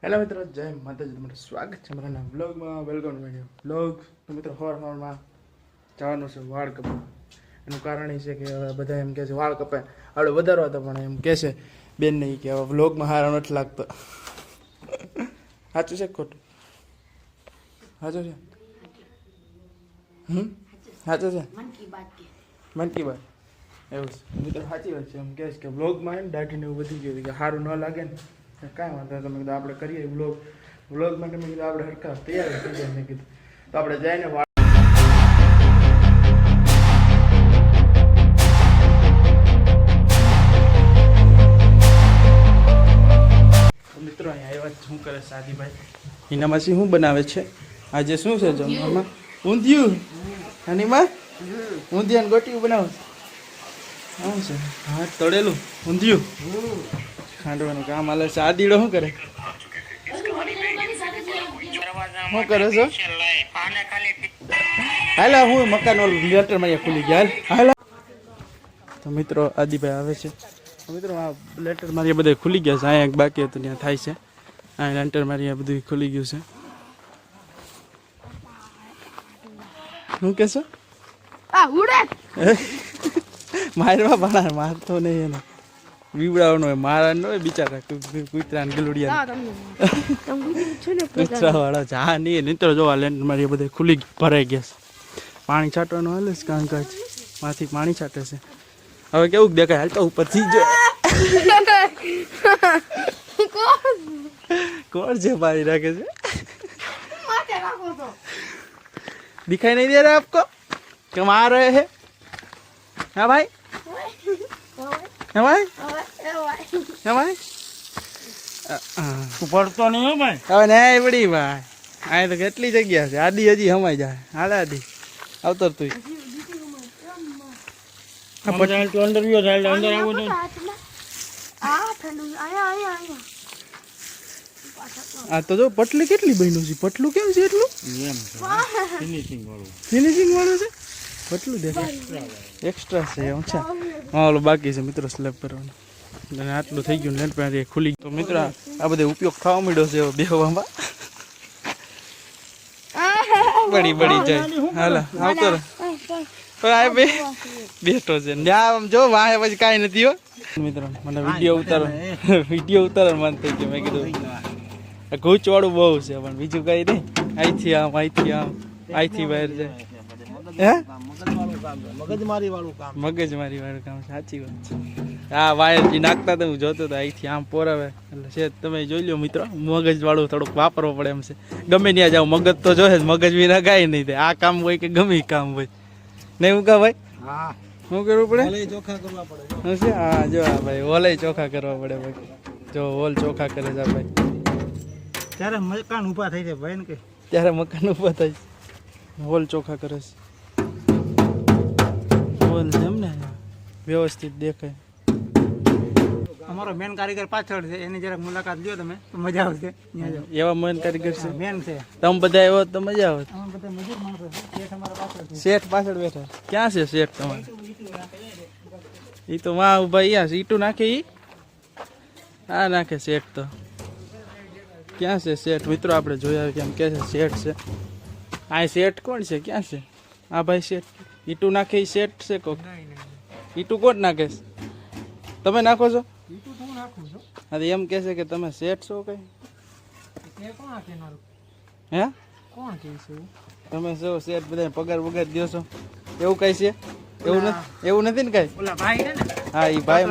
Hello મિત્રો, જય માતાજી. તમારું સ્વાગત છે મારા બ્લોગમાં. Welcome video blog. તો મિત્રો સવારમાં જવાનું છે વાળ કપાવ. એનું કારણ એ છે કે હવે બધા એમ કહે છે વાળ કપાય આપણે વધારો હતો, પણ એમ કહે છે બેન નહીં કે હવે બ્લોગમાં સારો નથી લાગતો. સાચું છે ખોટું? સાચું છે. સાચું છે. મન કી બાત એવું છે મિત્રો, સાચી વાત છે. એમ કહે છે કે બ્લોગમાં એમ દાઢીને એવું વધી ગયું કે સારું ન લાગે ને કાંઈ વાંધો તમે કીધું આપણે કરીએ વ્લોગ માટે. મેં કીધું આપણે હરખા તૈયાર થઈ જાય. મેં કીધું તો આપણે જઈને મિત્રો અહીંયા આવ્યા શું કરે સાદીભાઈ? એનામાંથી શું બનાવે છે આજે? શું છે જમવામાં? ઊંધિયું. આનીમાં ઊંધિયાને ગોટિયું બનાવો શું છે? હા, તળેલું ઊંધિયું ખાંડવાનું કામ હાલે છે. આદીડો શું કરે? શું કરે છો? હાલા હું મકાન ઓલું લેટર માં ખુલી ગયા. હાલા તો મિત્રો આદિભાઈ આવે છે. મિત્રો આ લેટર મારી બધા ખુલી ગયા છે. અહીંયા એક બાકી હતું ત્યાં થાય છે. આ લેટર મારી બધું ખુલી ગયું છે. શું કહેશો? મારવા ભણા મારતો નહીં એને બીવડાવવાનો હોય, મારવાનો હોય બિચારા કૂતરા ને ગલુડિયા કૂતરા વાળા છે. હા નહીં નીતર જોવા લેન્ડ મારી બધે ખુલી ભરાઈ ગયા છે. પાણી છાંટવાનું હાલે છે, કામકાજ માંથી પાણી છાંટે છે. હવે કેવું દેખાય? હાલતો ઉપરથી જો કોણ છે પાણી રાખે છે? दिखाई नहीं दे रहा आपको क्यों आ रहे हैं? हाँ भाई, हाँ भाई, हाँ भाई, પડતો નહીં હો ભાઈ. હવે નહીં પડી ભાઈ. આ તો કેટલી જગ્યા છે. આડી હજી હમાઈ જાય. હાલ આડી આવતર તું અંદર ગયો અંદર આવો તો આ તો જો પટલી કેટલી બન્યું છે. પટલું કેમ છે એટલું? એમ ફિનિશિંગ વાળું છે. પટલું દેખાય એક્સ્ટ્રા છે. ઓછા હા ઓલું બાકી છે મિત્રો સ્લેબ કરવાનું. અને આટલું થઈ ગયું લેન્ટ પેન્ટ ખુલી. તો મિત્રો આ બધે ઉપયોગ થવા માંડ્યો છે બેહવામાં. બળી જાય. હાલા આવતો રે બેઠો છે આમ જો વાહે પછી કાંઈ નથી હો મિત્રો. મને વિડીયો ઉતારો મન થઈ ગયો. મેં કીધું ઘૂંચ વાળું બહુ છે પણ બીજું કઈ નહીં. અહીંથી આમ અહીંથી બહાર જાય. હે મગજમારી વાળું કામ. સાચી વાત છે. હા વાયર જે નાખતા હતા હું જોતો હતો. અહીંથી આમ પોરાવે એટલે છે. તમે જોઈ લો મિત્રો, મગજ વાળું થોડુંક વાપરવો પડે એમ છે. ગમે ત્યાં જાવ મગજ તો જોશે જ. મગજ વિના કાંઈ નહીં થાય. આ કામ હોય કે ગમે કામ હોય નહીં હું કા ભાઈ? હા શું કરવું પડે? ચોખા કરવા પડે. હા જો આ ભાઈ ઓલે ચોખા કરવા પડે ભાઈ. જો ઓલ ચોખા કરે છે ભાઈ. ત્યારે મકાન ઊભા થઈ જાય ભાઈ ને કે ત્યારે મકાન ઊભા થાય હોલ ચોખા કરે છે. હોલ જેમ ને વ્યવસ્થિત દેખાય. અમારો મેન કારીગર પાછળ છે. એની જરાક મુલાકાત લ્યો તમે તો મજા આવશે. એવા મેન કારીગર છે. મેન છે. તમે બધા આવ્યો તો મજા આવે. બધા મજૂર માણસો છે. શેઠ અમારા પાછળ છે. શેઠ પાછળ બેઠા. ક્યાં છે શેઠ તમારે? એ તો વાહ ઉભા યા ઈટું નાખે. ઈ હા નાખે શેઠ. તો ક્યાં છે શેઠ? મિત્રો આપણે જોયા કેમ કે છે શેઠ છે. આ શેઠ કોણ છે? ક્યાં છે આ ભાઈ શેઠ? ઈટું નાખે એ શેઠ છે કોક? ઈટું કોણ નાખે? તમે નાખો છો? હા એમ કે છે કે તમે શેઠ છો કઈ? હે કોણ કે છે? તમે છો શેઠ? બધા પગાર વગાર દો છો એવું કઈ છે? એવું નથી ને કઈ? હા એ ભાઈ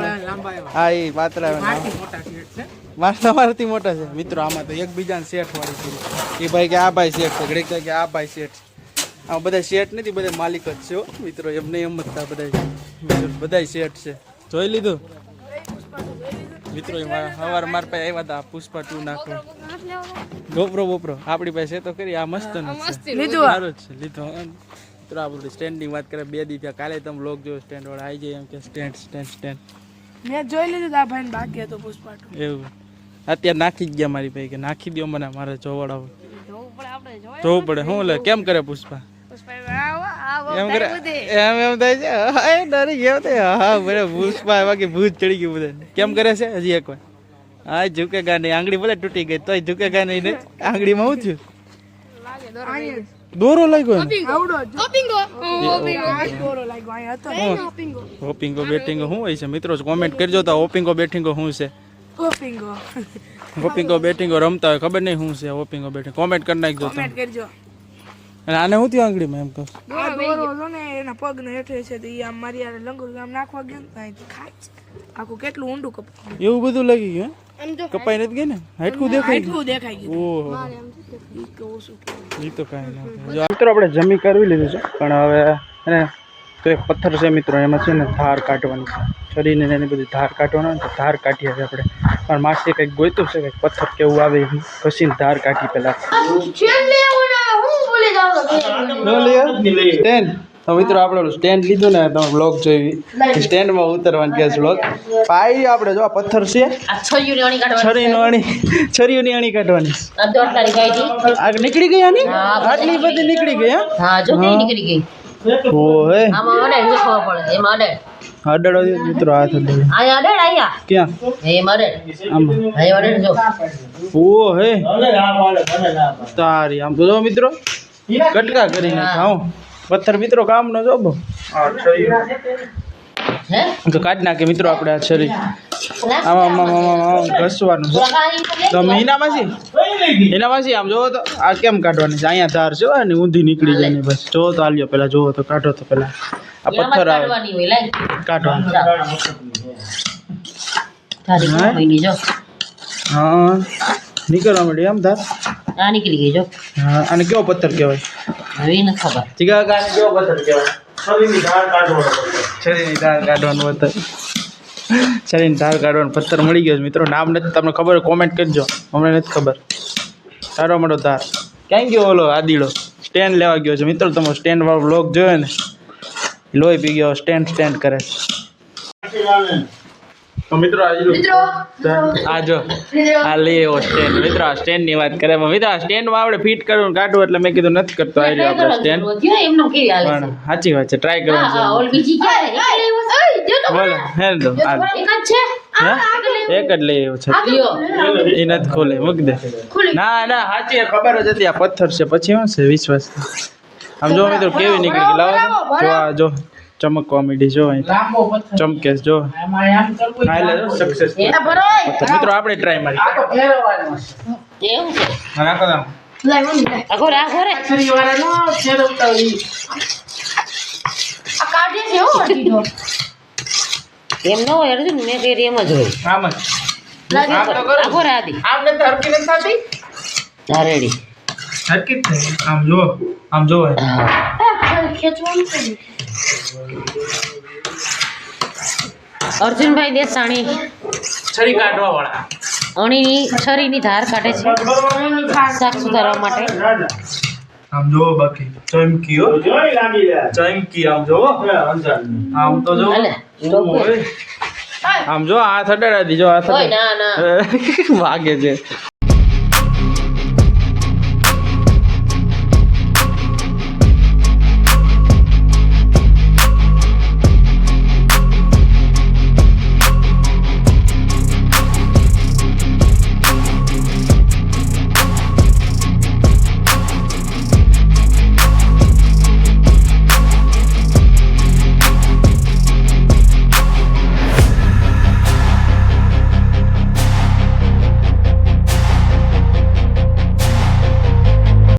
હા એ પાત્રા મારાથી મોટા છે. મિત્રો આમાં તો એકબીજાને શેઠ વાળી છે. એ ભાઈ કે આ ભાઈ શેઠ છે, ઘડીક કે આ ભાઈ શેઠ. આ બધા શેઠ નથી, બધા માલિક જ છે મિત્રો. એમને એમ જ હતા બધા શેઠ છે. જોઈ લીધું મિત્રો? સવાર માર પાસે આવ્યા હતા પુષ્પા 2 નાખવા. ગોપરો આપણી પાસે તો કરી. આ મસ્ત સારું જ છે. લીધો મિત્રો આ બધું સ્ટેન્ડની વાત કરે. 2 દી થયા. કાલે તમે લોક જો સ્ટેન્ડ વાળા આવી જાય એમ કે સ્ટેન્ડ મેં જોઈ લીધું આ ભાઈ બાકી હતો પુષ્પા 2. એવું અત્યારે નાખી જ ગયા મારી ભાઈ કે નાખી દો મને. મારે જોવડાવું જોવું પડે. શું લે કેમ કરે પુષ્પા? એમ કરે એમ થાય છે. ડરી ગયો હા બરાબર. પુષ્પા બાકી ભૂત ચડી ગયું બધા. કેમ કરે છે? હજી એક વાર આ ઝુકેગા નહીં, આંગળી ભલે તૂટી ગઈ તોય ઝુકેગા નહીં ને. આંગળીમાં શું થયું? દોરો લાગ્યો એને? આવડો જ. ઓપિંગો આ દોરો લાગ્યો અહીંયા હતો ને. ઓપિંગો હોપિંગો બેટિંગો શું હોય છે મિત્રો? કોમેન્ટ કરજો તો હોપિંગો બેટિંગો શું છે? હોપિંગો. હોપિંગો બેટિંગો રમતા હોય ખબર નહીં શું છે હોપિંગો બેટિંગ. કોમેન્ટ કરી નાખજો તમે. કમેન્ટ કરજો. અને આને શું થયું આંગળીમાં એમ કહો? આ દોરો હતો ને એના પગને હેઠે છે તો ઈ આમ મારી યાર લંગોટ આમ નાખવા ગયો ને તો અહીંથી ખાય છે. આખું કેટલું ઊંડું કપાય. એવું બધું લાગી ગયું હે? આમ જો કપાઈ નથી ગઈ ને? હાઈટકું દેખાય ગયું? આટલું દેખાઈ ગયું. ઓહો ઈ કે ઓછું. એ તો કાંઈ ના. મિત્રો આપણે જમી કરવી લીધું છે પણ હવે એને તો એક પથ્થર છે મિત્રો એમાં છે ને ધાર કાઢવાની છે. છરીને એની બધી ધાર કાઢવાનો તો ધાર કાઢીએ છીએ આપણે. પણ માસી કંઈક ગોઈતું છે કંઈક પથ્થર કેવું આવે એ ઘસીને ધાર કાઢી પહેલાં. ચેન લેવું ને હું ભૂલી જાવ સ્ટેન્ડ તો મિત્રો આપણે સ્ટેન્ડ લીધું ને તમે બ્લોગ જોઈ સ્ટેન્ડમાં ઉતરવાનું કે બ્લોગ પાઈ આપણે જો આ પથ્થર છે આ છરીઓની અણી કાઢવાની છરીઓની અણી કાઢવાની આ દોટલાની ગાય હતી આ નીકળી ગઈ આની આટલી બધી નીકળી ગઈ હા જો કે નીકળી ગઈ ઓહે આમાં અડે જો ખબર પડે એમાં અડે અડડો મિત્રો હાથ અડડો આયા અડે આયા ક્યાં એમાં અડે આમાં આયા અડે જો ઓહે તારી આમ તો જો મિત્રો કટકા કરીને ખાઉં પથ્થર મિત્રો કામનો જો બહુ હે તો કાઢી નાખે મિત્રો આપણે આ છરી આમાં ઘસવાનું છે તો મીનામાંથી આમ જોવો તો આ કેમ કાઢવાની છે અહીંયા ધાર છે ને ઊંધી નીકળી જાય ને બસ જોવો તો આલ્યો પેલા જોવો તો કાઢો તો પેલા આ પથ્થર આવે કાઢવાની હોય લાઈ કાઢવાનું તારી કોઈની જો હા નીકળવા માંડી આમ ધાર આ નીકળી ગઈ જો હા આને કેવો પથ્થર કહેવાય હવે ન ખબર ઠીકા કાને કેવો પથ્થર કહેવાય છરીની ધાર કાઢવાનું પથ્થર છરીની ધાર કાઢવાનો પથ્થર મળી ગયો છે મિત્રો નામ નથી તમને ખબર કોમેન્ટ કરજો અમને નથી ખબર સારો મોટો ધાર ક્યાં ગયો ઓલો આદીડો સ્ટેન્ડ લેવા ગયો છે મિત્રો તમે સ્ટેન્ડ વાળો બ્લોગ જોયો ને લોહી પી ગયો સ્ટેન્ડ કરે તો મિત્રો આ જો આ લે એવો સ્ટેન્ડ મિત્રો આ સ્ટેન્ડની વાત કરે મિત્રો આ સ્ટેન્ડમાં આપણે ફિટ કરવું કાઢવું એટલે મેં કીધું નથી કરતો આવી રહ્યો આપણે સ્ટેન્ડ એમનો કેવી હાલે પણ સાચી વાત છે ટ્રાય કરવાનું હા ઓલ બીજી ક્યાં બોલો હે તો આ એક જ છે હે એક જ લઈ આવ્યો છે લ્યો એ નથી ખોલે મૂક દે ના ના સાચી ખબર જ હતી આ પથ્થર છે પછી શું છે વિશ્વાસ આમ જો મિત્રો કેવી નીકળી ગઈ લાવો જો આ જો ચમકવા માંડી જો અહીં ચમકે જો સક્સેસ મિત્રો આપણે ટ્રાય મારી એવું છે રાખો દામ આખો રાખો રે આ કાઢે છે હો દીધો એમ ન હોય અર્જુન મેં કરી એમ જ હોય આમ જ આખો રાદી આપણે તો હરકી નથી થતી હા રેડી હરકી જ થઈ આમ જો ખેંચવાનું છે અર્જુનભાઈ દેસાણી છરી કાઢવા વાળા અણીની છરીની ધાર કાઢે છે શાક સુધારવા માટે આમ જો બાકી ચમકી હો ચમકી આમ જો આમ તો જો હાલે ટોપું. આમ જો હાથ અડાડી જો હાથ ઓય ના ના વાગે છે